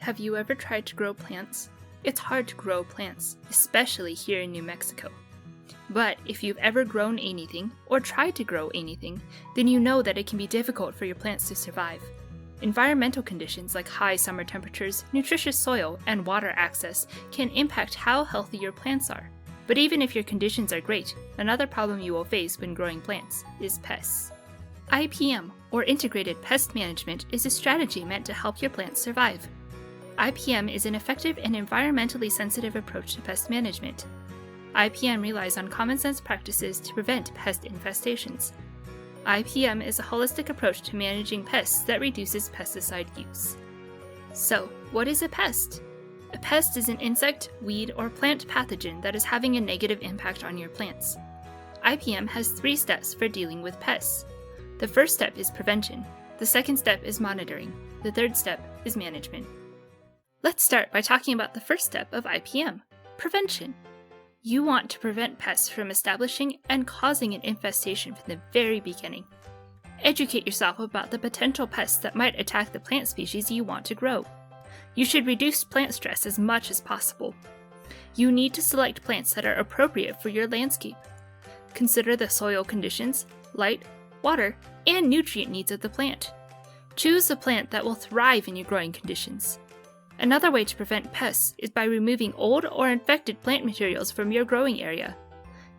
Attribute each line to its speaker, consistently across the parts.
Speaker 1: Have you ever tried to grow plants? It's hard to grow plants, especially here in New Mexico. But if you've ever grown anything, or tried to grow anything, then you know that it can be difficult for your plants to survive. Environmental conditions like high summer temperatures, nutritious soil, and water access can impact how healthy your plants are. But even if your conditions are great, another problem you will face when growing plants is pests. IPM, or Integrated Pest Management, is a strategy meant to help your plants survive. IPM is an effective and environmentally sensitive approach to pest management. IPM relies on common sense practices to prevent pest infestations. IPM is a holistic approach to managing pests that reduces pesticide use. So, what is a pest? A pest is an insect, weed, or plant pathogen that is having a negative impact on your plants. IPM has 3 steps for dealing with pests. The first step is prevention. The second step is monitoring. The third step is management. Let's start by talking about the first step of IPM, prevention. You want to prevent pests from establishing and causing an infestation from the very beginning. Educate yourself about the potential pests that might attack the plant species you want to grow. You should reduce plant stress as much as possible. You need to select plants that are appropriate for your landscape. Consider the soil conditions, light, water, and nutrient needs of the plant. Choose a plant that will thrive in your growing conditions. Another way to prevent pests is by removing old or infected plant materials from your growing area.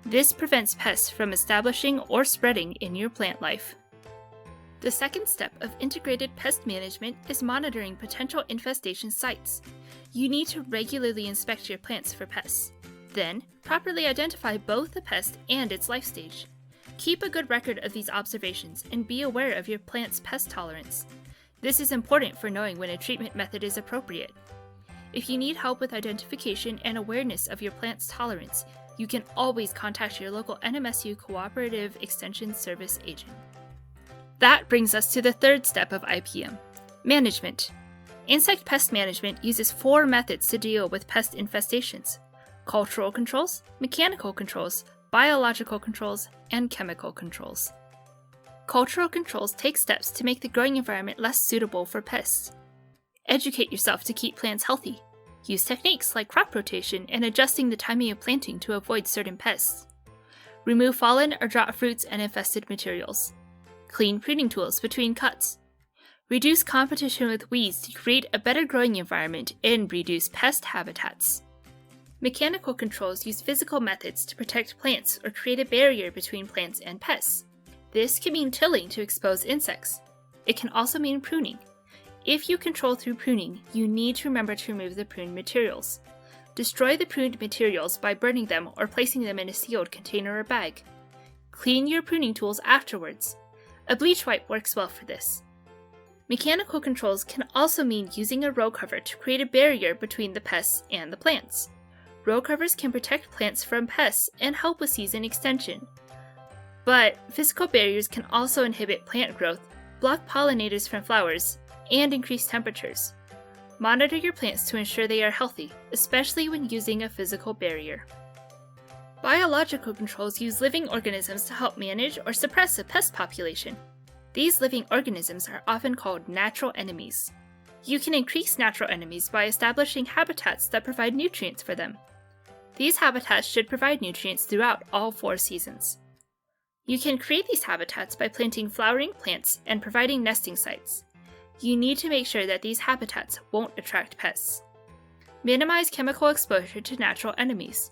Speaker 1: This prevents pests from establishing or spreading in your plant life. The second step of integrated pest management is monitoring potential infestation sites. You need to regularly inspect your plants for pests. Then, properly identify both the pest and its life stage. Keep a good record of these observations and be aware of your plant's pest tolerance. This is important for knowing when a treatment method is appropriate. If you need help with identification and awareness of your plant's tolerance, you can always contact your local NMSU Cooperative Extension Service agent. That brings us to the third step of IPM, management. Insect pest management uses 4 methods to deal with pest infestations: cultural controls, mechanical controls, biological controls, and chemical controls. Cultural controls take steps to make the growing environment less suitable for pests. Educate yourself to keep plants healthy. Use techniques like crop rotation and adjusting the timing of planting to avoid certain pests. Remove fallen or dropped fruits and infested materials. Clean pruning tools between cuts. Reduce competition with weeds to create a better growing environment and reduce pest habitats. Mechanical controls use physical methods to protect plants or create a barrier between plants and pests. This can mean tilling to expose insects. It can also mean pruning. If you control through pruning, you need to remember to remove the pruned materials. Destroy the pruned materials by burning them or placing them in a sealed container or bag. Clean your pruning tools afterwards. A bleach wipe works well for this. Mechanical controls can also mean using a row cover to create a barrier between the pests and the plants. Row covers can protect plants from pests and help with season extension. But physical barriers can also inhibit plant growth, block pollinators from flowers, and increase temperatures. Monitor your plants to ensure they are healthy, especially when using a physical barrier. Biological controls use living organisms to help manage or suppress a pest population. These living organisms are often called natural enemies. You can increase natural enemies by establishing habitats that provide nutrients for them. These habitats should provide nutrients throughout all 4 seasons. You can create these habitats by planting flowering plants and providing nesting sites. You need to make sure that these habitats won't attract pests. Minimize chemical exposure to natural enemies.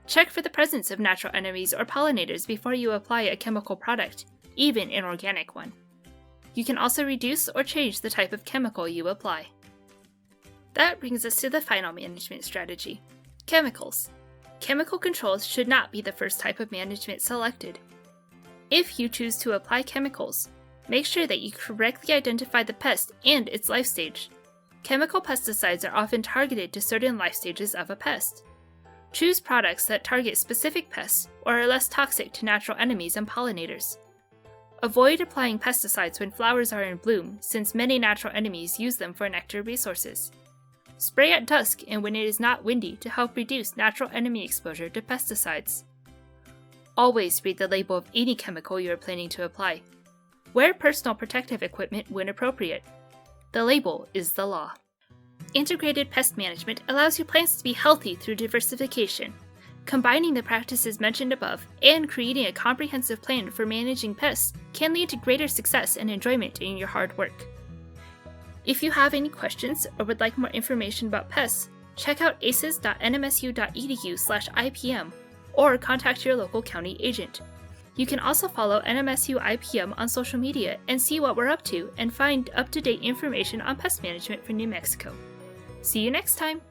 Speaker 1: Check for the presence of natural enemies or pollinators before you apply a chemical product, even an organic one. You can also reduce or change the type of chemical you apply. That brings us to the final management strategy, chemicals. Chemical controls should not be the first type of management selected. If you choose to apply chemicals, make sure that you correctly identify the pest and its life stage. Chemical pesticides are often targeted to certain life stages of a pest. Choose products that target specific pests or are less toxic to natural enemies and pollinators. Avoid applying pesticides when flowers are in bloom, since many natural enemies use them for nectar resources. Spray at dusk and when it is not windy to help reduce natural enemy exposure to pesticides. Always read the label of any chemical you are planning to apply. Wear personal protective equipment when appropriate. The label is the law. Integrated pest management allows your plants to be healthy through diversification. Combining the practices mentioned above and creating a comprehensive plan for managing pests can lead to greater success and enjoyment in your hard work. If you have any questions or would like more information about pests, check out aces.nmsu.edu/IPM or contact your local county agent. You can also follow NMSU IPM on social media and see what we're up to and find up-to-date information on pest management for New Mexico. See you next time!